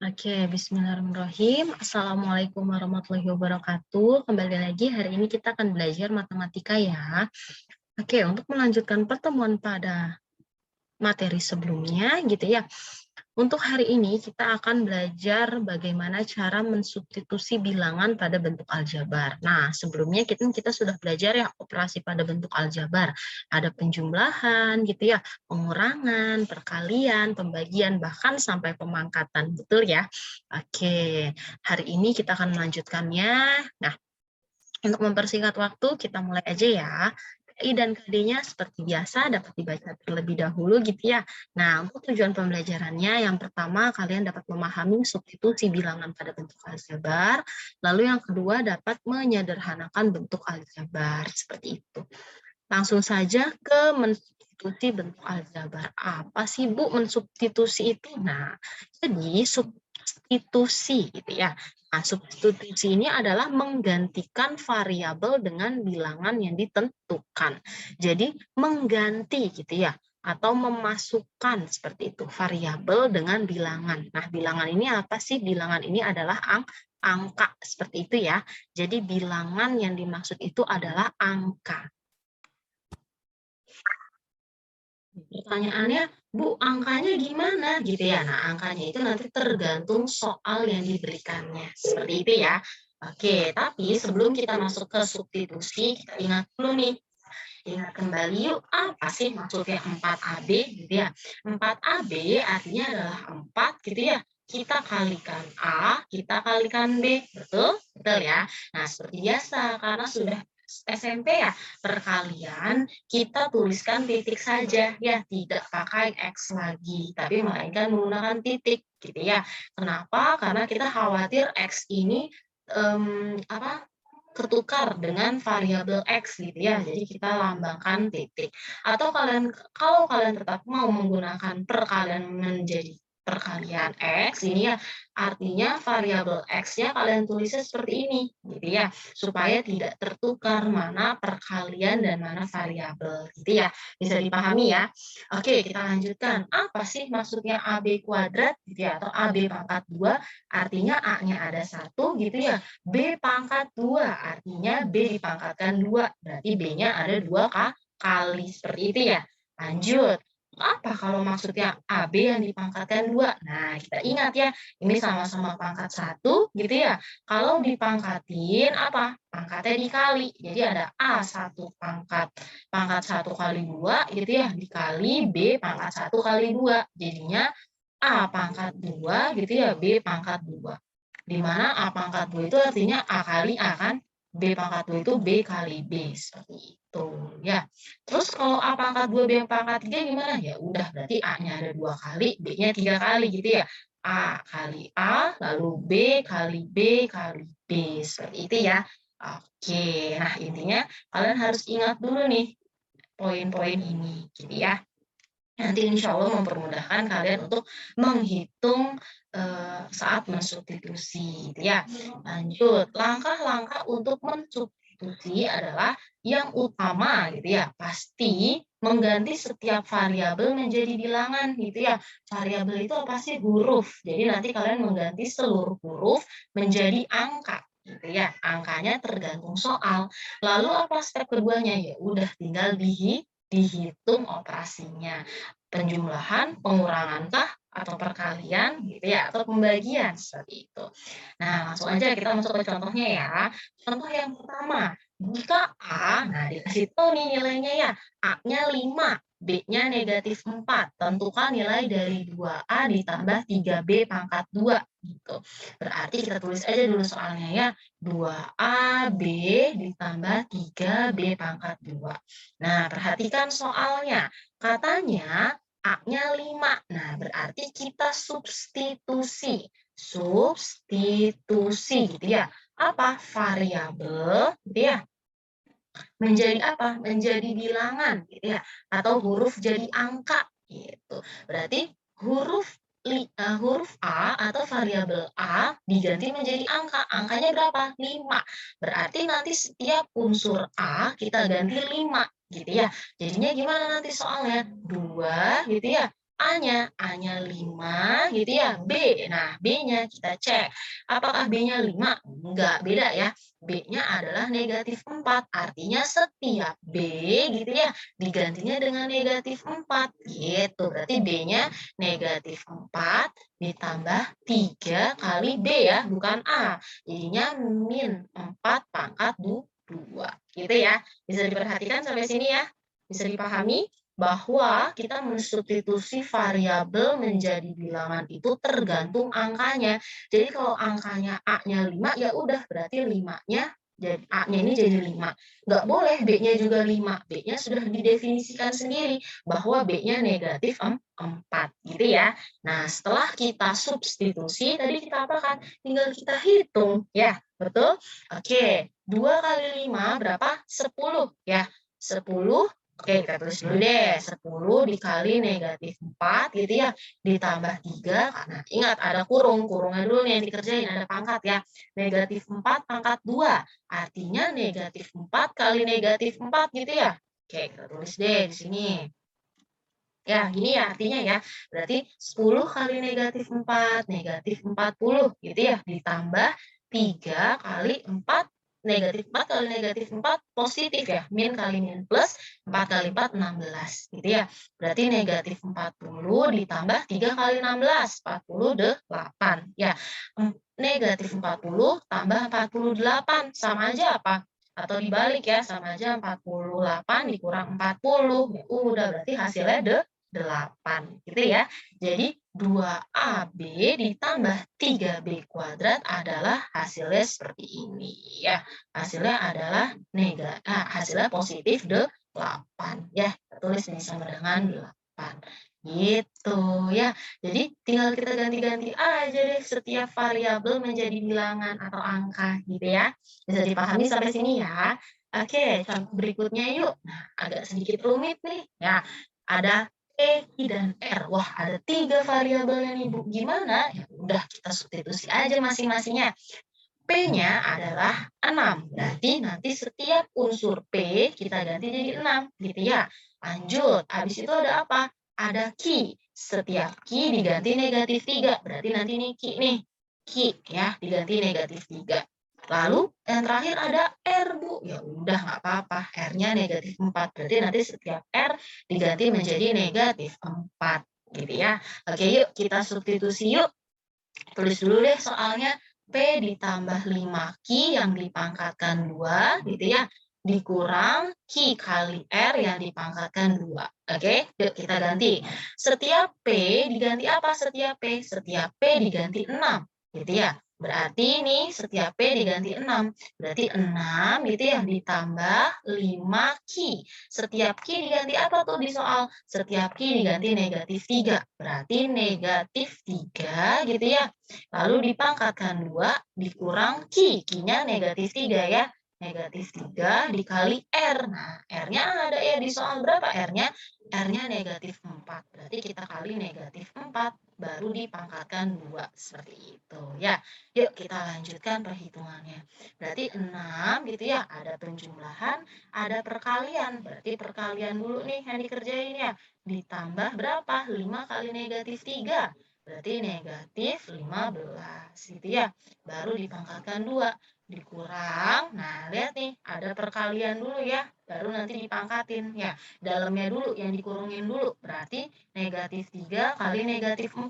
Oke, bismillahirrahmanirrahim. Assalamualaikum warahmatullahi wabarakatuh. Kembali lagi, hari ini kita akan belajar matematika ya. Oke, untuk melanjutkan pertemuan pada materi sebelumnya gitu ya. Untuk hari ini kita akan belajar bagaimana cara mensubstitusi bilangan pada bentuk aljabar. Nah, sebelumnya kita sudah belajar ya operasi pada bentuk aljabar. Ada penjumlahan gitu ya, pengurangan, perkalian, pembagian, bahkan sampai pemangkatan. Betul ya? Oke, hari ini kita akan melanjutkannya. Nah, untuk mempersingkat waktu, kita mulai aja ya. I dan KD-nya seperti biasa dapat dibaca terlebih dahulu gitu ya. Nah, untuk tujuan pembelajarannya, yang pertama kalian dapat memahami substitusi bilangan pada bentuk aljabar, lalu yang kedua dapat menyederhanakan bentuk aljabar, seperti itu. Langsung saja ke mensubstitusi bentuk aljabar. Apa sih Bu mensubstitusi itu? Nah, jadi substitusi gitu ya. Nah, substitusi ini adalah menggantikan variabel dengan bilangan yang ditentukan. Jadi mengganti gitu ya, atau memasukkan seperti itu variabel dengan bilangan. Nah, bilangan ini apa sih? Bilangan ini adalah angka seperti itu ya. Jadi bilangan yang dimaksud itu adalah angka. Pertanyaannya, Bu, angkanya gimana gitu ya? Nah, angkanya itu nanti tergantung soal yang diberikannya. Seperti itu ya. Oke, tapi sebelum kita masuk ke substitusi, kita ingat dulu nih. Ingat kembali yuk, apa sih maksudnya 4AB gitu ya? 4AB artinya adalah 4 gitu ya. Kita kalikan A, kita kalikan B. Betul? Betul ya. Nah, seperti biasa, karena sudah SMP ya, perkalian kita tuliskan titik saja ya, tidak pakai X lagi, tapi melainkan menggunakan titik gitu ya. Kenapa? Karena kita khawatir X ini tertukar dengan variabel X gitu ya. Jadi kita lambangkan titik. Atau kalau kalian tetap mau menggunakan perkalian menjadi perkalian X ini ya, artinya variabel X-nya kalian tulisnya seperti ini gitu ya, supaya tidak tertukar mana perkalian dan mana variabel gitu ya. Bisa dipahami ya. Oke, kita lanjutkan. Apa sih maksudnya AB kuadrat gitu ya, atau AB pangkat 2? Artinya A-nya ada 1 gitu ya. B pangkat 2, artinya B dipangkatkan 2, berarti B-nya ada 2 kali, seperti itu ya. Lanjut, apa kalau maksudnya AB yang dipangkatkan 2? Nah, kita ingat ya, ini sama-sama pangkat 1 gitu ya. Kalau dipangkatin apa? Pangkatnya dikali. Jadi ada A1 pangkat 1 kali 2 gitu ya, dikali B pangkat 1 kali 2. Jadinya A pangkat 2 gitu ya, B pangkat 2. Di mana A pangkat 2 itu artinya A kali A kan, B pangkat 2 itu B kali B, seperti itu ya. Terus kalau A pangkat 2 B pangkat 3 gimana? Ya udah berarti A-nya ada 2 kali, B-nya 3 kali gitu ya. A kali A, lalu B kali B kali B, seperti itu ya. Oke, nah intinya kalian harus ingat dulu nih poin-poin ini gitu ya. Nanti insya Allah mempermudahkan kalian untuk menghitung saat mensubstitusi gitu ya. Lanjut, langkah-langkah untuk mensubstitusi adalah yang utama gitu ya, pasti mengganti setiap variabel menjadi bilangan gitu ya. Variabel itu apa sih? Huruf. Jadi nanti kalian mengganti seluruh huruf menjadi angka gitu ya. Angkanya tergantung soal. Lalu apa step keduanya? Ya udah tinggal dihitung operasinya. Penjumlahan, pengurangan kah, atau perkalian gitu ya, atau pembagian seperti itu. Nah, langsung aja kita masuk ke contohnya ya. Contoh yang pertama, jika A, nah dikasih tahu nih nilainya ya, A-nya 5, B-nya negatif 4. Tentukan nilai dari 2A ditambah 3B pangkat 2 gitu. Berarti kita tulis aja dulu soalnya ya, 2AB ditambah 3B pangkat 2. Nah, perhatikan soalnya. Katanya A-nya 5. Nah, berarti kita substitusi. Substitusi gitu ya. Apa? Variabel gitu ya. Menjadi apa? Menjadi bilangan gitu ya. Atau huruf jadi angka gitu. Berarti huruf A atau variabel A diganti menjadi angka. Angkanya berapa? 5. Berarti nanti setiap unsur A kita ganti 5 gitu ya. Jadinya gimana nanti soalnya? 2 gitu ya. A-nya. A-nya 5 gitu ya. B. Nah, B-nya kita cek. Apakah B-nya 5? Enggak, beda ya. B-nya adalah negatif 4. Artinya setiap B gitu ya digantinya dengan negatif 4. Gitu. Berarti B-nya negatif 4 ditambah 3 kali B ya, bukan A. Jadinya min 4 pangkat 2. Gitu ya. Bisa diperhatikan sampai sini ya. Bisa dipahami? Bahwa kita mensubstitusi variabel menjadi bilangan itu tergantung angkanya. Jadi kalau angkanya A-nya 5, ya udah berarti 5-nya jadi A-nya ini jadi 5. Nggak boleh B-nya juga 5. B-nya sudah didefinisikan sendiri bahwa B-nya negatif 4 gitu ya. Nah, setelah kita substitusi, tadi kita apakan? Tinggal kita hitung ya, betul? Oke, 2 kali 5 berapa? 10 ya. 10. Oke, kita tulis dulu deh, 10 dikali negatif 4 gitu ya, ditambah 3, karena ingat ada kurung, kurungnya dulu nih yang dikerjain, ada pangkat ya. Negatif 4 pangkat 2, artinya negatif 4 kali negatif 4 gitu ya. Oke, kita tulis deh di sini. Ya, gini ya artinya ya. Berarti 10 kali negatif 4, negatif 40 gitu ya, ditambah 3 kali 4, negatif 4 kali negatif 4 positif ya, min kali min plus, 4 kali 4 16 gitu ya. Berarti negatif 40 ditambah 3 kali 16, 48 ya. Negatif 40 tambah 48, sama aja apa? Atau dibalik ya, sama aja 48 dikurang 40. Ya udah, berarti hasilnya 8 gitu ya. Jadi 2AB ditambah 3B kuadrat adalah hasilnya seperti ini ya. Hasilnya adalah hasilnya positif 8 ya. Kita tulis ini sama dengan 8. Gitu ya. Jadi tinggal kita ganti-ganti aja deh setiap variabel menjadi bilangan atau angka gitu ya. Bisa dipahami sampai sini ya. Oke, contoh berikutnya yuk. Nah, agak sedikit rumit nih. Ya, ada P, I, dan R. Wah, ada 3 variabelnya nih, Bu. Gimana? Ya udah, kita substitusi aja masing-masingnya. P-nya adalah 6. Berarti nanti setiap unsur P kita ganti jadi 6, gitu ya. Lanjut, habis itu ada apa? Ada Q. Setiap Q diganti negatif 3. Berarti nanti ini Q nih. Q ya, diganti negatif 3. Lalu yang terakhir ada R, Bu. Ya udah nggak apa-apa. R-nya negatif 4. Berarti nanti setiap R diganti menjadi negatif 4. Gitu ya. Oke, yuk kita substitusi yuk. Tulis dulu deh soalnya. P ditambah 5Q yang dipangkatkan 2, gitu ya. Dikurang Q kali R yang dipangkatkan 2. Oke, yuk kita ganti. Setiap P diganti apa setiap P? Setiap P diganti 6, gitu ya. Berarti ini setiap P diganti 6. Berarti 6 gitu ya ditambah 5Q. Setiap Q diganti apa tuh di soal? Setiap Q diganti negatif 3. Berarti negatif 3 gitu ya. Lalu dipangkatkan 2 dikurang Q. Q-nya negatif 3 ya. Negatif 3 dikali R. Nah, R-nya ada ya di soal berapa R-nya? R-nya negatif 4. Berarti kita kali negatif 4. Baru dipangkatkan 2. Seperti itu ya. Yuk kita lanjutkan perhitungannya. Berarti 6 gitu ya. Ada penjumlahan, ada perkalian. Berarti perkalian dulu nih yang dikerjain ya. Ditambah berapa? 5 kali negatif 3. Berarti negatif 15 gitu ya. Baru dipangkatkan 2. Dikurang, nah lihat nih ada perkalian dulu ya. Baru nanti dipangkatin ya. Dalamnya dulu yang dikurungin dulu. Berarti negatif 3 kali negatif 4.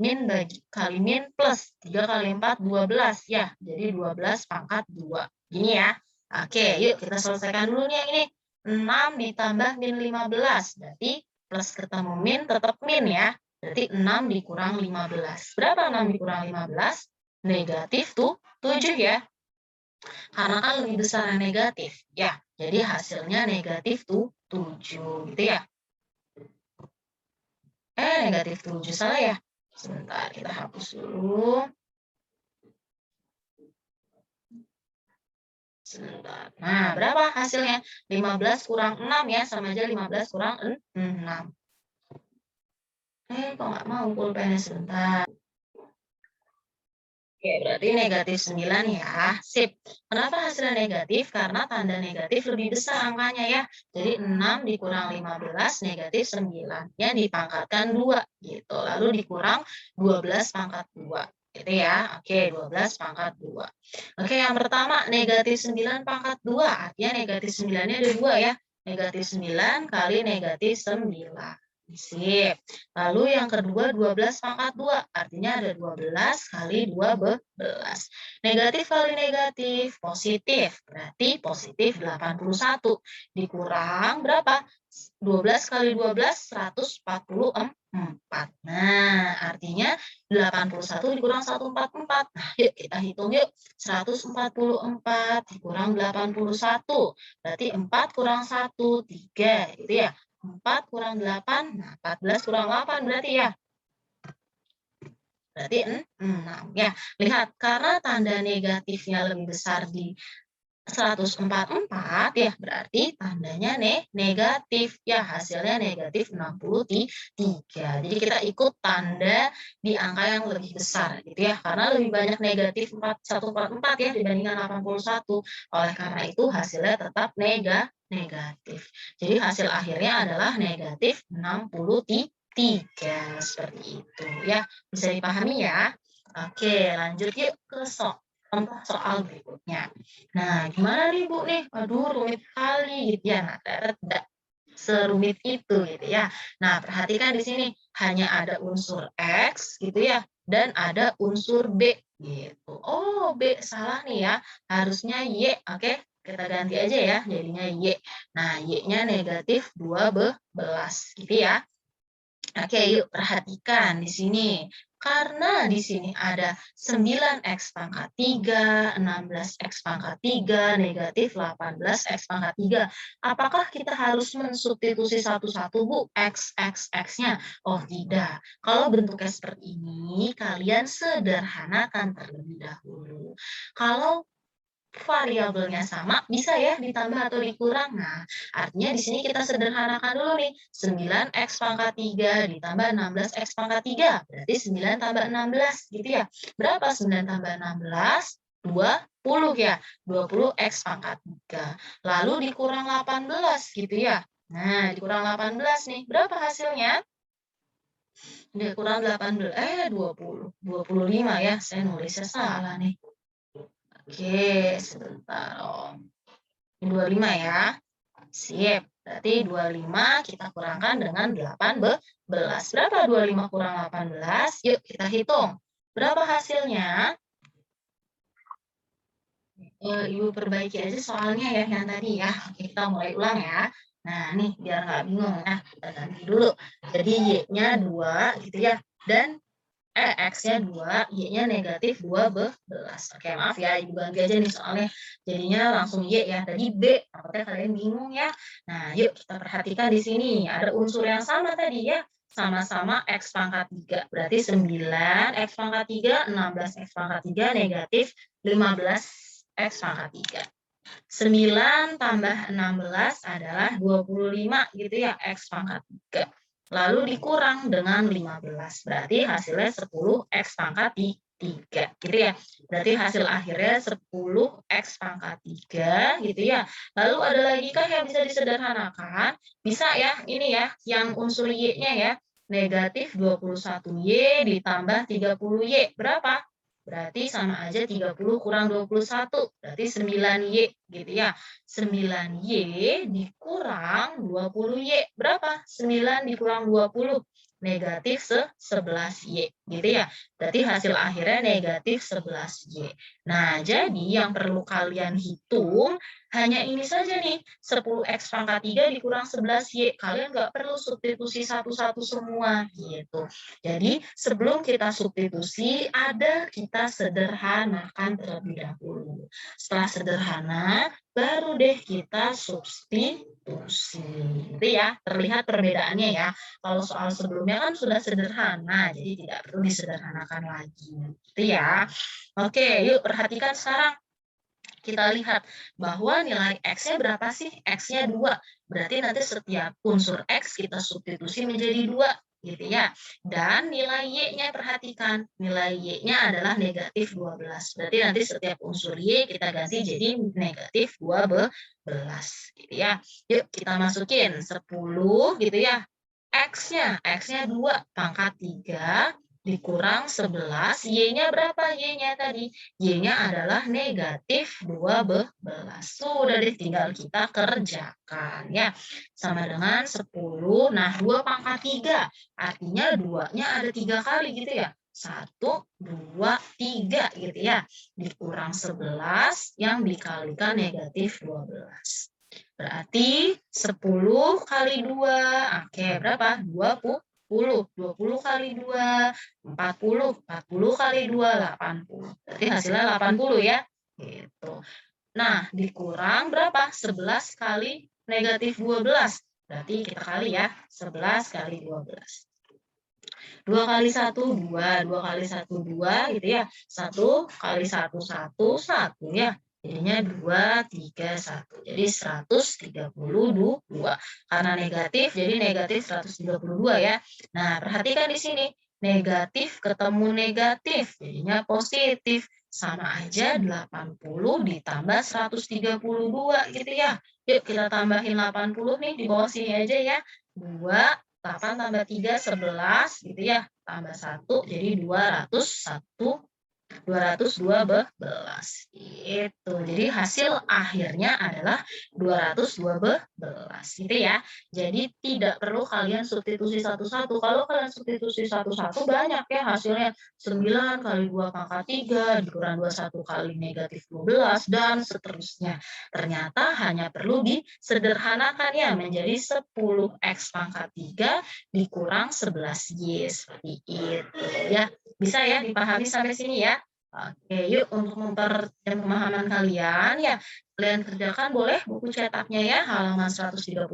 Min kali min plus. 3 kali 4, 12 ya. Jadi 12 pangkat 2. Gini ya. Oke, yuk kita selesaikan dulu nih yang ini. 6 ditambah min 15. Berarti plus ketemu min tetap min ya. Berarti 6 dikurang 15. Berapa 6 dikurang 15? Negatif tuh 7 ya. Karena kan lebih besar yang negatif. Ya, jadi hasilnya negatif tuh 7 gitu ya. Negatif 7 salah ya. Sebentar, kita hapus dulu. Sebentar. Nah, berapa hasilnya? 15 kurang 6 ya, sama aja 15 kurang 6. Kok nggak mau pulpennya sebentar. Oke, berarti negatif 9 ya. Sip. Kenapa hasilnya negatif? Karena tanda negatif lebih besar angkanya ya. Jadi 6 dikurang 15 negatif 9. Ya dipangkatkan 2 gitu. Lalu dikurang 12 pangkat 2. Gitu ya. Oke, 12 pangkat 2. Oke, yang pertama negatif 9 pangkat 2. Artinya negatif 9-nya ada 2 ya. Negatif 9 kali negatif 9. Sip. Lalu yang kedua 12 pangkat 2, artinya ada 12 kali 12. Negatif kali negatif, positif. Berarti positif 81. Dikurang berapa? 12 kali 12, 144. Nah, artinya 81 dikurang 144. Nah, yuk kita hitung yuk. 144 dikurang 81. Berarti 4 kurang 1, 3. Gitu ya. 4 kurang 8, nah 14 kurang 8 berarti ya? Berarti 6 ya. Lihat, karena tanda negatifnya lebih besar di 144 ya, berarti tandanya negatif. Ya, hasilnya negatif 63. Jadi kita ikut tanda di angka yang lebih besar gitu ya. Karena lebih banyak negatif 144 ya dibandingkan 81. Oleh karena itu hasilnya tetap negatif. Jadi hasil akhirnya adalah negatif 63. Seperti itu ya. Bisa dipahami ya? Oke, lanjut yuk ke contoh soal berikutnya. Nah, gimana nih Bu nih? Aduh, rumit kali gitu ya. Nah, ternyata tidak serumit itu gitu ya. Nah, perhatikan di sini hanya ada unsur X gitu ya dan ada unsur B gitu. Oh, B salah nih ya. Harusnya Y. Oke, kita ganti aja ya jadinya Y. Nah, Y-nya negatif 12 gitu ya. Oke, yuk perhatikan di sini. Karena di sini ada 9x pangkat 3, 16x pangkat 3, negatif 18x pangkat 3. Apakah kita harus mensubstitusi satu-satu, Bu? X-nya? Oh, tidak. Kalau bentuknya seperti ini, kalian sederhanakan terlebih dahulu. Kalau variabelnya sama, bisa ya ditambah atau dikurang. Nah, artinya di sini kita sederhanakan dulu nih. 9x pangkat 3 ditambah 16x pangkat 3. Berarti 9 tambah 16 gitu ya. Berapa 9 tambah 16? 20 ya. 20x pangkat 3. Lalu dikurang 18 gitu ya. Nah, dikurang 18 nih. Berapa hasilnya? Dikurang 18, 20. 25 ya. Saya nulisnya salah nih. Oke, sebentar Om. 25 ya. Sip. Berarti 25 kita kurangkan dengan 18. Berapa 25 kurang 18? Yuk kita hitung. Berapa hasilnya? Ibu perbaiki aja soalnya ya yang tadi ya. Oke, kita mulai ulang ya. Nah, nih biar nggak bingung. Nah, kita ganti dulu. Jadi Y-nya 2 gitu ya. Dan X-nya 2, Y-nya negatif 12. Oke, maaf ya, Ibu ganti aja nih soalnya jadinya langsung Y ya, tadi B, takutnya kalian bingung ya. Nah, yuk kita perhatikan di sini, ada unsur yang sama tadi ya, sama-sama X pangkat 3, berarti 9 X pangkat 3, 16 X pangkat 3, negatif 15 X pangkat 3. 9 tambah 16 adalah 25 gitu ya, X pangkat 3. Lalu dikurang dengan 15, berarti hasilnya 10 X pangkat 3 gitu ya. Berarti hasil akhirnya 10 X pangkat 3 gitu ya. Lalu ada lagi kah yang bisa disederhanakan? Bisa ya, ini ya, yang unsur Y-nya ya. Negatif 21Y ditambah 30Y. Berapa? Berarti sama aja 30 kurang 21, berarti 9Y gitu ya. 9Y dikurang 20Y. Berapa? 9 dikurang 20. Negatif 11Y gitu ya. Berarti hasil akhirnya negatif 11Y. Nah, jadi yang perlu kalian hitung hanya ini saja nih. 10X pangkat 3 dikurang 11Y. Kalian nggak perlu substitusi satu-satu semua gitu. Jadi sebelum kita substitusi, ada kita sederhanakan terlebih dahulu. Setelah sederhana, baru deh kita substitusi. Itu ya, terlihat perbedaannya ya. Kalau soal sebelumnya kan sudah sederhana, jadi tidak perlu disederhanakan lagi. Itu ya. Oke, yuk perhatikan sekarang. Kita lihat bahwa nilai X-nya berapa sih? X-nya 2. Berarti nanti setiap unsur X kita substitusi menjadi 2. gitu ya. Dan nilai Y-nya perhatikan, nilai Y-nya adalah negatif 12. Berarti nanti setiap unsur Y kita ganti jadi negatif 12 gitu ya. Yuk kita masukin 10 gitu ya. X-nya 2 pangkat 3 dikurang 11, Y-nya berapa Y-nya tadi? Y-nya adalah negatif 12. Sudah deh tinggal kita kerjakan ya. Sama dengan 10, nah 2 pangkat 3, artinya 2-nya ada 3 kali gitu ya. 1, 2, 3 gitu ya. Dikurang 11 yang dikalikan negatif 12. Berarti 10 kali 2, oke berapa? 20. 20 kali 2, 40. 40 kali 2, 80. Berarti hasilnya 80 ya. Gitu. Nah, dikurang berapa? 11 kali negatif 12. Berarti kita kali ya, 11 kali 12. 2 kali 1, 2. 2 kali 1, 2 gitu ya. 1 kali 1, 1, 1 ya. Jadinya 2, 3, 1. Jadi 132. Karena negatif, jadi negatif 132 ya. Nah, perhatikan di sini. Negatif ketemu negatif, jadinya positif. Sama aja 80 ditambah 132 gitu ya. Yuk kita tambahin 80 nih di bawah sini aja ya. 2 8 tambah 3 11 gitu ya, tambah 1 jadi 212 gitu. Jadi hasil akhirnya adalah 212 gitu ya. Jadi tidak perlu kalian substitusi satu-satu. Kalau kalian substitusi satu-satu banyak ya hasilnya 9 kali 2 pangkat 3 dikurang 21 kali negatif 12 dan seterusnya. Ternyata hanya perlu disederhanakan ya menjadi 10x pangkat 3 dikurang 11y seperti itu ya. Bisa ya dipahami sampai sini ya? Oke, yuk untuk mempertajam pemahaman kalian ya, kalian kerjakan boleh buku cetaknya ya, halaman 138.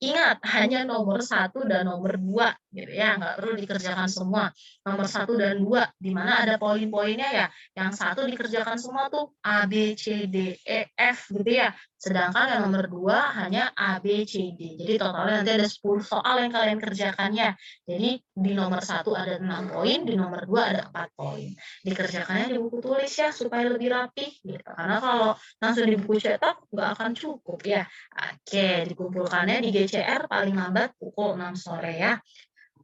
Ingat, hanya nomor 1 dan nomor 2 gitu ya, nggak perlu dikerjakan semua. Nomor 1 dan 2, di mana ada poin-poinnya ya. Yang satu dikerjakan semua tuh A, B, C, D, E, F gitu ya. Sedangkan yang nomor 2 hanya A, B, C, D. Jadi totalnya nanti ada 10 soal yang kalian kerjakan ya. Jadi di nomor 1 ada 6 poin, di nomor 2 ada 4 poin. Dikerjakannya di buku tulis ya supaya lebih rapi gitu. Karena kalau langsung di buku cetak nggak akan cukup ya. Oke, dikumpulkannya di GCR paling lambat pukul 6 sore ya.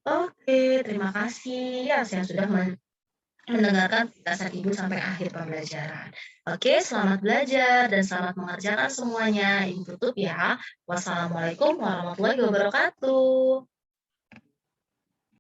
Oke, terima kasih ya yang sudah mendengarkan penjelasan Ibu sampai akhir pembelajaran. Oke, selamat belajar dan selamat mengerjakan semuanya. Ibu tutup ya. Wassalamualaikum warahmatullahi wabarakatuh.